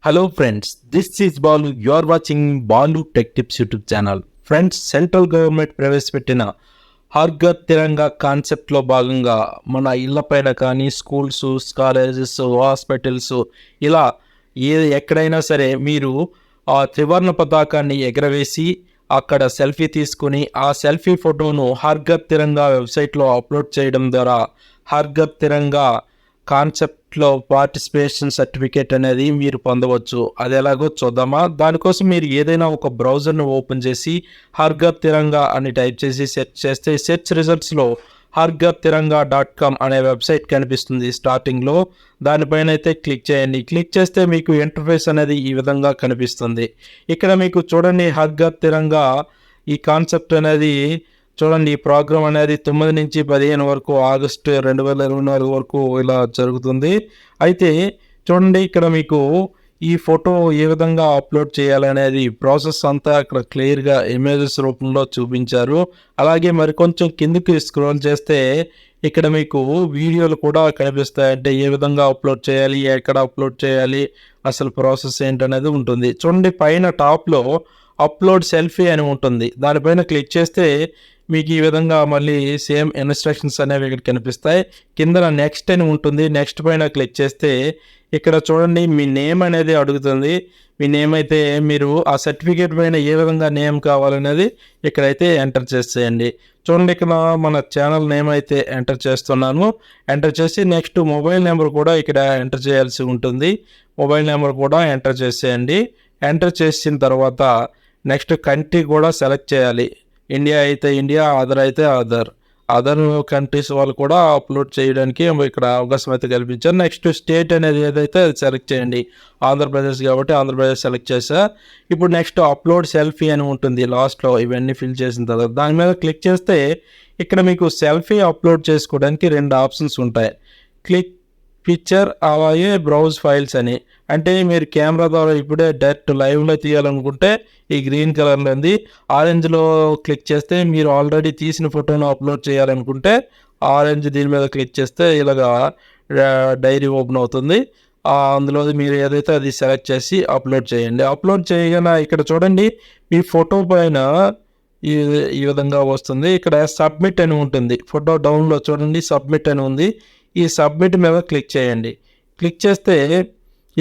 Hello friends, this is Balu. You are watching Balu Tech Tips YouTube channel. Friends, central government ప్రవేశపెట్టిన హర్ ఘర్ తిరంగా కాన్సెప్ట్లో భాగంగా మన ఇళ్లపైన కానీ schools, colleges, hospitals ఇలా ఎక్కడైనా సరే మీరు ఆ త్రివర్ణ పతాకాన్ని ఎగరవేసి అక్కడ సెల్ఫీ తీసుకుని ఆ సెల్ఫీ ఫోటోను హర్ ఘర్ తిరంగా వెబ్సైట్లో అప్లోడ్ చేయడం ద్వారా హర్ ఘర్ తిరంగా కాన్సెప్ట్లో పార్టిసిపేషన్ సర్టిఫికేట్ అనేది మీరు పొందవచ్చు. అది ఎలాగో చూద్దామా? దానికోసం మీరు ఏదైనా ఒక బ్రౌజర్ను ఓపెన్ చేసి హర్ ఘర్ తిరంగా అని టైప్ చేసి సెర్చ్ చేస్తే సెర్చ్ రిజల్ట్స్లో harghar-tiranga.com అనే వెబ్సైట్ కనిపిస్తుంది స్టార్టింగ్లో. దానిపైన అయితే క్లిక్ చేయండి. క్లిక్ చేస్తే మీకు ఇంటర్ఫేస్ అనేది ఈ విధంగా కనిపిస్తుంది. ఇక్కడ మీకు చూడండి హర్ ఘర్ తిరంగా ఈ కాన్సెప్ట్ అనేది చూడండి. ఈ ప్రోగ్రామ్ అనేది 9 నుంచి 15 వరకు ఆగస్టు 2024 వరకు ఇలా జరుగుతుంది. అయితే చూడండి ఇక్కడ మీకు ఈ ఫోటో ఏ విధంగా అప్లోడ్ చేయాలనేది ప్రాసెస్ అంతా ఇక్కడ క్లియర్గా ఇమేజెస్ రూపంలో చూపించారు. అలాగే మరి కొంచెం కిందకి స్క్రోల్ చేస్తే ఇక్కడ మీకు వీడియోలు కూడా కనిపిస్తాయి. అంటే ఏ విధంగా అప్లోడ్ చేయాలి, ఎక్కడ అప్లోడ్ చేయాలి, అసలు ప్రాసెస్ ఏంటనేది ఉంటుంది. చూడండి పైన టాప్లో అప్లోడ్ సెల్ఫీ అని ఉంటుంది. దానిపైన క్లిక్ చేస్తే మీకు ఈ విధంగా మళ్ళీ సేమ్ ఇన్స్ట్రక్షన్స్ అనేవి ఇక్కడ కనిపిస్తాయి. కింద నెక్స్ట్ అని ఉంటుంది. నెక్స్ట్ పైన క్లిక్ చేస్తే ఇక్కడ చూడండి మీ నేమ్ అనేది అడుగుతుంది. మీ నేమ్ అయితే మీరు ఆ సర్టిఫికేట్ పైన ఏ విధంగా నేమ్ కావాలనేది ఇక్కడైతే ఎంటర్ చేసేయండి. చూడండి ఇక్కడ మన ఛానల్ నేమ్ అయితే ఎంటర్ చేస్తున్నాను. ఎంటర్ చేసి నెక్స్ట్ మొబైల్ నెంబర్ కూడా ఇక్కడ ఎంటర్ చేయాల్సి ఉంటుంది. మొబైల్ నెంబర్ కూడా ఎంటర్ చేసేయండి. ఎంటర్ చేసిన తర్వాత నెక్స్ట్ కంట్రీ కూడా సెలెక్ట్ చేయాలి. ఇండియా అయితే ఇండియా, అదర్ అయితే అదర్ కంట్రీస్ వాళ్ళు కూడా అప్లోడ్ చేయడానికి ఇక్కడ అవకాశం అయితే కల్పించారు. నెక్స్ట్ స్టేట్ అనేది ఏదైతే అది సెలెక్ట్ చేయండి. ఆంధ్రప్రదేశ్ కాబట్టి ఆంధ్రప్రదేశ్ సెలెక్ట్ చేసా. ఇప్పుడు నెక్స్ట్ అప్లోడ్ సెల్ఫీ అని ఉంటుంది లాస్ట్లో. ఇవన్నీ ఫిల్ చేసిన తర్వాత దాని మీద క్లిక్ చేస్తే ఇక్కడ మీకు సెల్ఫీ అప్లోడ్ చేసుకోవడానికి 2 ఆప్షన్స్ ఉంటాయి. క్లిక్ పిక్చర్ అలాగే బ్రౌజ్ ఫైల్స్ అని. అంటే మీరు కెమెరా ద్వారా ఇప్పుడే డైరెక్ట్ లైవ్లో తీయాలనుకుంటే ఈ గ్రీన్ కలర్లో ఉంది. ఆరెంజ్లో క్లిక్ చేస్తే మీరు ఆల్రెడీ తీసిన ఫోటోను అప్లోడ్ చేయాలనుకుంటే ఆరెంజ్ దీని మీద క్లిక్ చేస్తే ఇలాగా డైరీ ఓపెన్ అవుతుంది. అందులో మీరు ఏదైతే అది సెలెక్ట్ చేసి అప్లోడ్ చేయండి. అప్లోడ్ చేయగానే ఇక్కడ చూడండి మీ ఫోటో పైన ఈ విధంగా వస్తుంది. ఇక్కడ సబ్మిట్ అని ఉంటుంది. ఫోటో డౌన్లో చూడండి సబ్మిట్ అని ఉంది. ఈ సబ్మిట్ మీద క్లిక్ చేయండి. క్లిక్ చేస్తే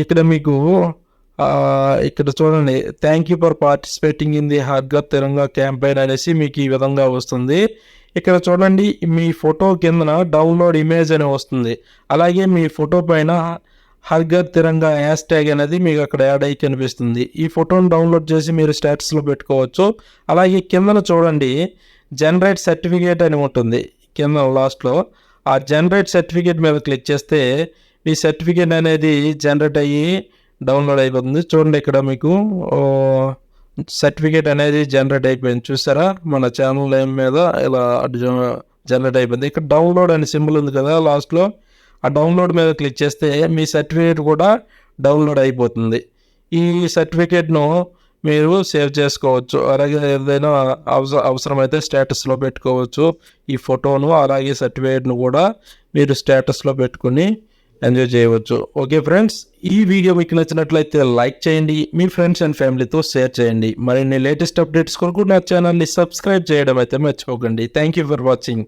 ఇక్కడ మీకు ఇక్కడ చూడండి thank you for participating in the Har Ghar Tiranga campaign అనేసి మీకు ఈ విధంగా వస్తుంది. ఇక్కడ చూడండి మీ ఫోటో కిందన డౌన్లోడ్ ఇమేజ్ అని వస్తుంది. అలాగే మీ ఫోటో పైన హర్ ఘర్ తిరంగా హ్యాష్ ట్యాగ్ అనేది మీకు అక్కడ యాడ్ అయ్యి కనిపిస్తుంది. ఈ ఫోటోను డౌన్లోడ్ చేసి మీరు స్టేటస్లో పెట్టుకోవచ్చు. అలాగే కిందన చూడండి జనరేట్ సర్టిఫికేట్ అని ఉంటుంది కింద లాస్ట్లో. ఆ జనరేట్ సర్టిఫికేట్ మీద క్లిక్ చేస్తే మీ సర్టిఫికేట్ అనేది జనరేట్ అయ్యి డౌన్లోడ్ అయిపోతుంది. చూడండి ఇక్కడ మీకు సర్టిఫికేట్ అనేది జనరేట్ అయిపోయింది. చూసారా మన ఛానల్ నేమ్ మీద ఇలా జనరేట్ అయిపోయింది. ఇక్కడ డౌన్లోడ్ అనే సింబల్ ఉంది కదా లాస్ట్లో. ఆ డౌన్లోడ్ మీద క్లిక్ చేస్తే మీ సర్టిఫికేట్ కూడా డౌన్లోడ్ అయిపోతుంది. ఈ సర్టిఫికేట్ను మీరు సేవ్ చేసుకోవచ్చు. అలాగే ఏదైనా అవసరమైతే స్టేటస్లో పెట్టుకోవచ్చు ఈ ఫోటోను. అలాగే సర్టిఫికేట్ను కూడా మీరు స్టేటస్లో పెట్టుకుని ఎంజాయ్ చేయవచ్చు. ఓకే ఫ్రెండ్స్, ఈ వీడియో మీకు నచ్చినట్లయితే లైక్ చేయండి. మీ ఫ్రెండ్స్ అండ్ ఫ్యామిలీతో షేర్ చేయండి. మరిన్ని లేటెస్ట్ అప్డేట్స్ కొరకు నా ఛానల్ని సబ్స్క్రైబ్ చేయడం అయితే మర్చిపోకండి. Thank you for watching.